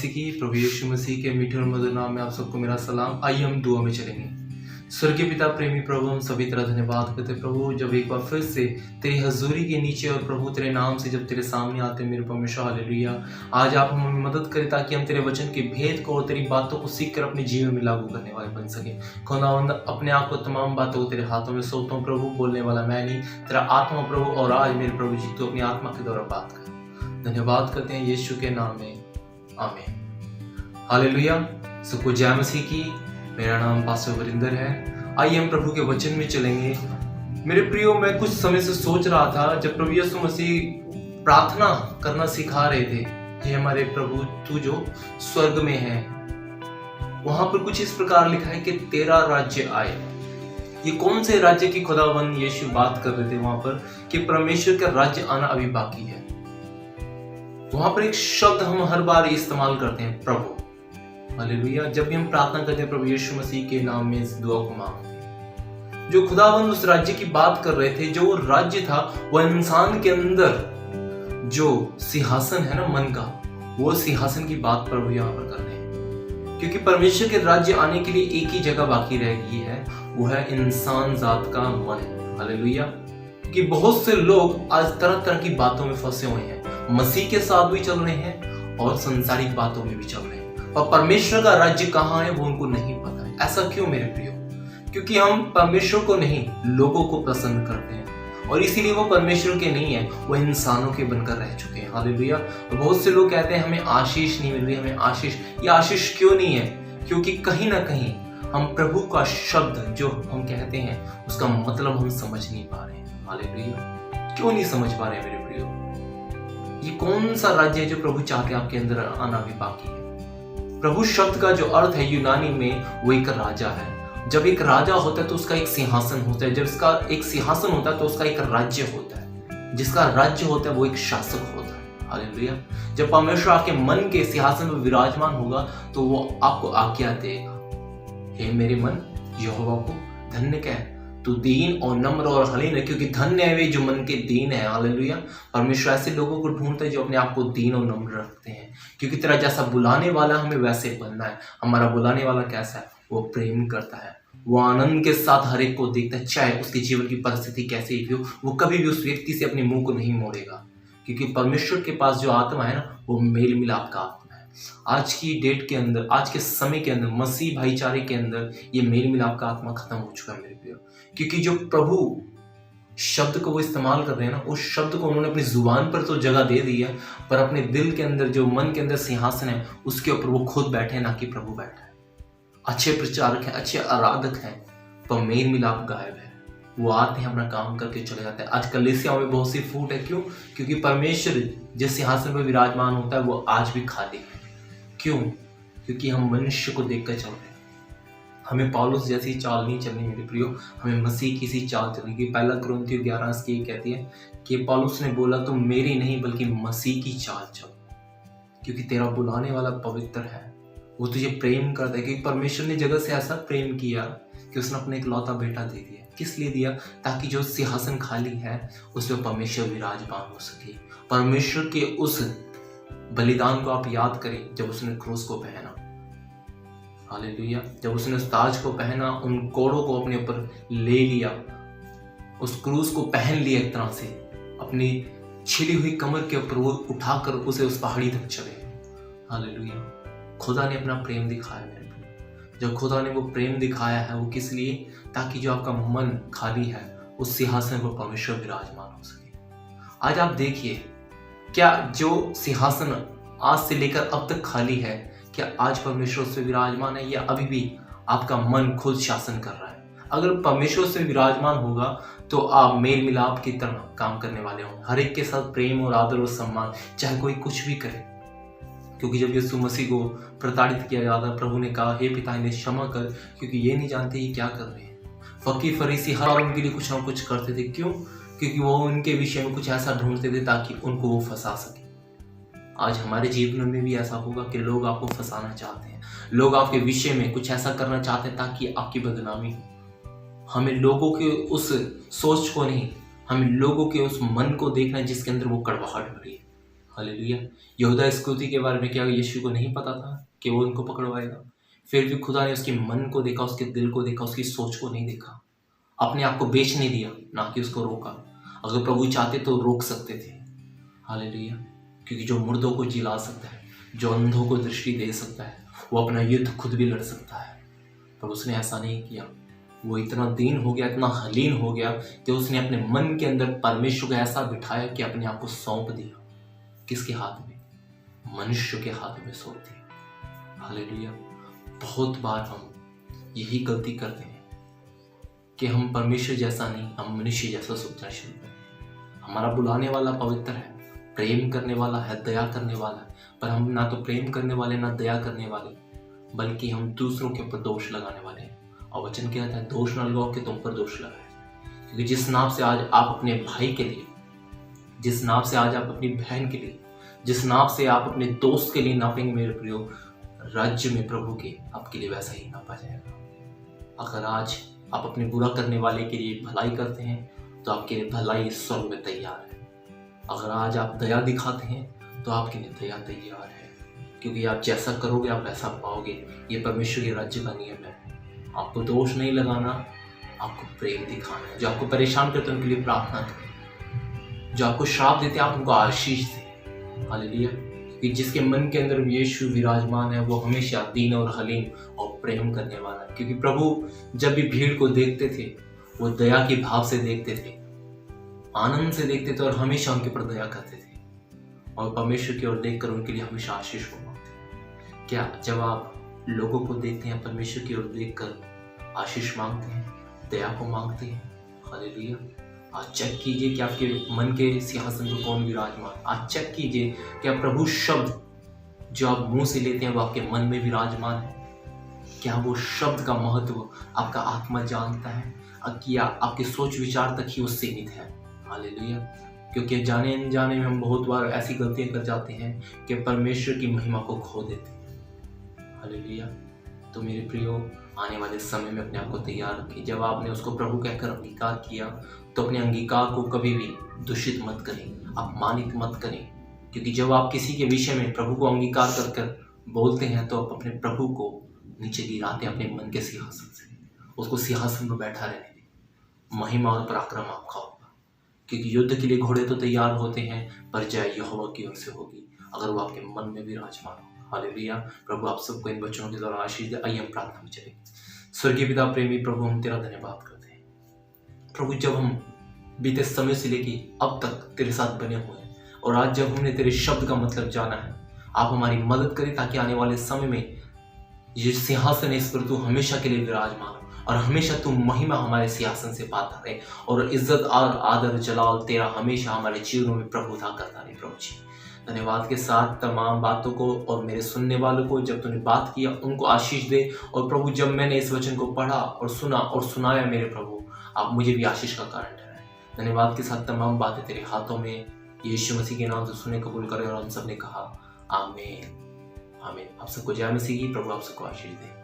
मसीह की, प्रभु यीशु मसीह के मीठे और मधुर नाम में आप सबको मेरा सलाम। आइए हम दुआ में चलेंगे। स्वर्गीय पिता प्रेमी प्रभु, हम सभी तरह धन्यवाद करते प्रभु, जब एक बार फिर से तेरी हजूरी के नीचे और प्रभु तेरे नाम से जब तेरे सामने आते मेरे परमेश्वर, हालेलुया। आज आप हमें मदद करें ताकि हम तेरे वचन के भेद को और तेरी बातों को सीख कर अपने जीवन में लागू करने वाले बन सके। खुदावंद, अपने आप को तमाम बातों को तेरे हाथों में सौंपता हूं प्रभु, बोलने वाला मैं नहीं, तेरा आत्मा प्रभु। और आज मेरे प्रभु जी तो अपनी आत्मा के द्वारा बात कर। धन्यवाद करते हैं यीशु के नाम में, आमीन। हालेलुया। सबको जय मसीह की। मेरा नाम पास्टर वरिंदर है। आइए हम प्रभु के वचन में चलेंगे। मेरे प्रियो, मैं कुछ समय से सोच रहा था, जब प्रभु यीशु मसीह प्रार्थना करना सिखा रहे थे, हे हमारे प्रभु तू जो स्वर्ग में है, वहां पर कुछ इस प्रकार लिखा है कि तेरा राज्य आए। ये कौन से राज्य की खुदावन यीशु बात कर रहे थे वहां पर, कि परमेश्वर का राज्य आना अभी बाकी है। वहां पर एक शब्द हम हर बार इस्तेमाल करते हैं, प्रभु। हालेलुया। जब भी हम प्रार्थना करते हैं प्रभु यीशु मसीह के नाम में इस दुआ को मांगते हैं, जो खुदावंद उस राज्य की बात कर रहे थे, जो वो राज्य था, वह इंसान के अंदर जो सिंहासन है ना मन का, वो सिंहासन की बात प्रभु यहाँ पर कर रहे हैं। क्योंकि परमेश्वर के राज्य आने के लिए एक ही जगह बाकी रह गई है, वो है इंसान जात का मन। हालेलुया। कि बहुत से लोग आज तरह तरह की बातों में फंसे हुए हैं, मसीह के साथ भी चल रहे हैं और संसारिक बातों में भी चल रहे हैं, और परमेश्वर का राज्य कहाँ है वो उनको नहीं पता है। ऐसा क्यों मेरे प्रियो? क्योंकि हम परमेश्वर को नहीं, लोगों को पसंद करते हैं, और इसीलिए वो परमेश्वर के नहीं है, वो इंसानों के बनकर रह चुके हैं। हालेलुया। बहुत से लोग कहते हैं हमें आशीष नहीं मिल रही, हमें आशीष। ये आशीष क्यों नहीं है? क्योंकि कहीं ना कहीं हम प्रभु का शब्द जो हम कहते हैं उसका मतलब हम समझ नहीं पा रहे हैं। हालेलुया। क्यों नहीं समझ पा रहे मेरे प्रियो? ये कौन सा राज्य है जो प्रभु चाहते आपके अंदर आना भी बाकी है? प्रभु शब्द का जो अर्थ है यूनानी में, वो एक राजा है। जब एक राजा होता है तो उसका एक सिंहासन होता है। जब उसका एक सिंहासन होता है तो उसका एक राज्य होता है। जिसका राज्य होता है वो एक शासक होता है। हालेलुया। जब परमेश्वर आपके मन के सिंहासन पर विराजमान होगा तो वो आपको आज्ञा देगा, हे मेरे मन, यहोवा को धन्य कह, तू दीन और नम्र और हलीन है, क्योंकि धन्य है वे जो मन के दीन है। हालेलुया। परमेश्वर ऐसे लोगों को ढूंढता है जो अपने आप को दीन और नम्र रखते हैं, क्योंकि तेरा जैसा बुलाने वाला हमें वैसे बनना है। हमारा बुलाने वाला कैसा है? वो प्रेम करता है, वो आनंद के साथ हर एक को देखता है, चाहे उसके जीवन की परिस्थिति कैसी भी हो। वो कभी भी उस व्यक्ति से अपने मुंह को नहीं मोड़ेगा, क्योंकि परमेश्वर के पास जो आत्मा है ना, वो मेल मिलाप का आत्मा है। आज की डेट के अंदर, आज के समय के अंदर, मसीह भाईचारे के अंदर ये मेल मिलाप का आत्मा खत्म हो चुका है मेरे प्रियो। क्योंकि जो प्रभु शब्द को वो इस्तेमाल कर रहे हैं ना, उस शब्द को उन्होंने अपनी जुबान पर तो जगह दे दी है, पर अपने दिल के अंदर, जो मन के अंदर सिंहासन है, उसके ऊपर वो खुद बैठे हैं, ना कि प्रभु बैठा है। अच्छे प्रचारक हैं, अच्छे आराधक हैं, पर मेल मिलाप गायब है। वो आते हैं, अपना काम करके चले जाते हैं। आज कलीसियाओं में बहुत सी फूट है। क्यों? क्योंकि परमेश्वर जिस सिंहासन पर विराजमान होता है वो आज भी खाली है। क्यों? क्योंकि हम मनुष्य को देखकर चल रहे हैं। हमें पौलुस जैसी चाल नहीं चलनी मेरे प्रियो, हमें मसीह की सी चाल चलनी की। पहला कुरिन्थियों 11 की कहती है कि पौलुस ने बोला, तुम मेरी नहीं बल्कि मसीह की चाल चलो, क्योंकि तेरा बुलाने वाला पवित्र है, वो तुझे प्रेम करता है। क्योंकि परमेश्वर ने जगत से ऐसा प्रेम किया कि उसने अपने इकलौता बेटा दे दिया। किस लिए दिया? ताकि जो सिंहासन खाली है उसमें परमेश्वर विराजमान हो सके। परमेश्वर के उस बलिदान को आप याद करें, जब उसने क्रूस को पहना। हालेलुया। जब उसने उस ताज को पहना, उन कोड़ों को अपने ऊपर ले लिया, उस क्रूस को पहन लिया, एक तरह से अपनी छिली हुई कमर के ऊपर वो उठाकर उसे उस पहाड़ी तक चले। हालेलुया। खुदा ने अपना प्रेम दिखाया मेरे को। जब खुदा ने वो प्रेम दिखाया है, वो किस लिए? ताकि जो आपका मन खाली है, उस सिंहासन पर परमेश्वर विराजमान हो सके। आज आप देखिए, क्या जो सिंहासन आज से लेकर अब तक खाली है, क्या आज परमेश्वर उससे विराजमान है, या अभी भी आपका मन खुद शासन कर रहा है? अगर परमेश्वर से विराजमान होगा तो आप मेल मिलाप की तरह काम करने वाले होंगे, हर एक के साथ प्रेम और आदर और सम्मान, चाहे कोई कुछ भी करे। क्योंकि जब यीशु मसीह को प्रताड़ित किया जाता, प्रभु ने कहा, हे पिता इन्हें क्षमा कर, क्योंकि ये नहीं जानते ये क्या कर रहे हैं। फकीर फरीसी हर बार उनके लिए कुछ ना कुछ करते थे। क्यों? क्योंकि वो उनके विषय में कुछ ऐसा ढूंढते थे ताकि उनको वो फंसा सके। आज हमारे जीवन में भी ऐसा होगा कि लोग आपको फंसाना चाहते हैं, लोग आपके विषय में कुछ ऐसा करना चाहते हैं ताकि आपकी बदनामी हो। हमें लोगों के उस सोच को नहीं, हमें लोगों के उस मन को देखना है जिसके अंदर वो कड़वाहट भरी है। हालेलुया। यहूदा इस्करियोती के बारे में क्या यीशु को नहीं पता था कि वो उनको पकड़वाएगा? फिर भी खुदा ने उसके मन को देखा, उसके दिल को देखा, उसकी सोच को नहीं देखा। अपने आप को बेच नहीं दिया, ना कि उसको रोका। अगर प्रभु चाहते तो रोक सकते थे। हालेलुया। क्योंकि जो मुर्दों को जिला सकता है, जो अंधों को दृष्टि दे सकता है, वो अपना युद्ध खुद भी लड़ सकता है। पर उसने ऐसा नहीं किया। वो इतना दीन हो गया, इतना हलीन हो गया कि उसने अपने मन के अंदर परमेश्वर को ऐसा बिठाया कि अपने आप को सौंप दिया। किसके हाथ में? मनुष्य के हाथ में सौंप दिया। हालेलुया। बहुत बार हम यही गलती करते हैं कि हम परमेश्वर जैसा नहीं, हम मनुष्य जैसा सोचना शुरू करते हैं। हमारा बुलाने वाला पवित्र है, प्रेम करने वाला है, दया करने वाला है, पर हम ना तो प्रेम करने वाले, ना दया करने वाले, बल्कि हम दूसरों के ऊपर दोष लगाने वाले हैं। और वचन कहता है, दोष न लगाओ कि तुम पर दोष लगाए। क्योंकि जिस नाव से आज आप अपने भाई के लिए, जिस नाव से आज आप अपनी बहन के लिए, जिस नाव से आप अपने दोस्त के लिए नापेंगे मेरे प्रियो, राज्य में प्रभु के आपके लिए वैसा ही नापा जाएगा। अगर आज आप अपने बुरा करने वाले के लिए भलाई करते हैं तो आपके लिए भलाई स्वर्ग में तैयार है। अगर आज आप दया दिखाते हैं तो आपके लिए दया तैयार है। क्योंकि आप जैसा करोगे आप वैसा पाओगे। ये परमेश्वर के राज्य का नियम है। आपको दोष नहीं लगाना, आपको प्रेम दिखाना है। जो आपको परेशान करते हैं उनके लिए प्रार्थना करें। जो आपको श्राप देते हैं आप उनको आशीष दें। हालेलुया। कि जिसके मन के अंदर यीशु विराजमान है वो हमेशा दीन और हलीम और प्रेम करने वाला है। क्योंकि प्रभु जब भी भीड़ को देखते थे वो दया के भाव से देखते थे, आनंद से देखते थे और हमेशा उनके ऊपर दया करते थे। और परमेश्वर की ओर देखकर उनके लिए हमेशा आशीष को मांगते हैं। क्या जब आप लोगों को देखते हैं परमेश्वर की ओर देखकर आशीष मांगते हैं, दया को मांगते हैं? हालेलुया। आज चेक कीजिए कि आपके मन के सिंहासन पर कौन विराजमान। आज चेक कीजिए कि आप प्रभु शब्द जो आप मुंह से लेते हैं वो आपके मन में विराजमान है। क्या वो शब्द का महत्व आपका आत्मा जानता है कि आपके सोच विचार तक ही वो सीमित है? हालेलुया। क्योंकि जाने अनजाने में हम बहुत बार ऐसी गलतियां कर जाते हैं कि परमेश्वर की महिमा को खो देते हैं। हालेलुया। तो मेरे प्रियो, आने वाले समय में अपने आप को तैयार रखिए। जब आपने उसको प्रभु कहकर अंगीकार किया तो अपने अंगीकार को कभी भी दूषित मत करें, अपमानित मत करें। क्योंकि जब आप किसी के विषय में प्रभु को अंगीकार कर कर बोलते हैं तो आप अपने प्रभु को नीचे गिराते हैं अपने मन के सिंहासन से। उसको सिंहासन पर बैठा रहने दें। महिमा और पराक्रम आपका होगा। क्योंकि युद्ध के लिए घोड़े तो तैयार होते हैं पर जय यहोवा की ओर से होगी अगर वो आपके मन में विराजमान हो। हालेलुया। प्रभु आप सबको इन बच्चों के द्वारा आशीष दे। आइए हम प्रार्थना में चलें। स्वर्गीय पिता प्रेमी प्रभु, हम तेरा धन्यवाद करते हैं। प्रभु, जब हम बीते समय से लेके अब तक तेरे साथ बने हुए हैं और आज जब हमने तेरे शब्द का मतलब जाना है, आप हमारी मदद करें ताकि आने वाले समय में ये सिंहासन है इस पर तू हमेशा के लिए विराजमान हो और हमेशा तू महिमा हमारे सिंहासन से पाता रहे और इज्जत और आदर जलाल तेरा हमेशा हमारे जीवनों में प्रभुता करता रहे। प्रभु जी, धन्यवाद के साथ तमाम बातों को और मेरे सुनने वालों को जब तूने बात किया उनको आशीष दे। और प्रभु, जब मैंने इस वचन को पढ़ा और सुना और सुनाया मेरे प्रभु, आप मुझे भी आशीष का कारण ठहराए। धन्यवाद के साथ तमाम बातें तेरे हाथों में यीशु मसीह के नाम से सुने कबूल करें और हम सब ने कहा आमीन। आमीन। आप सबको जय मसीह की। प्रभु आप सबको आशीष दे।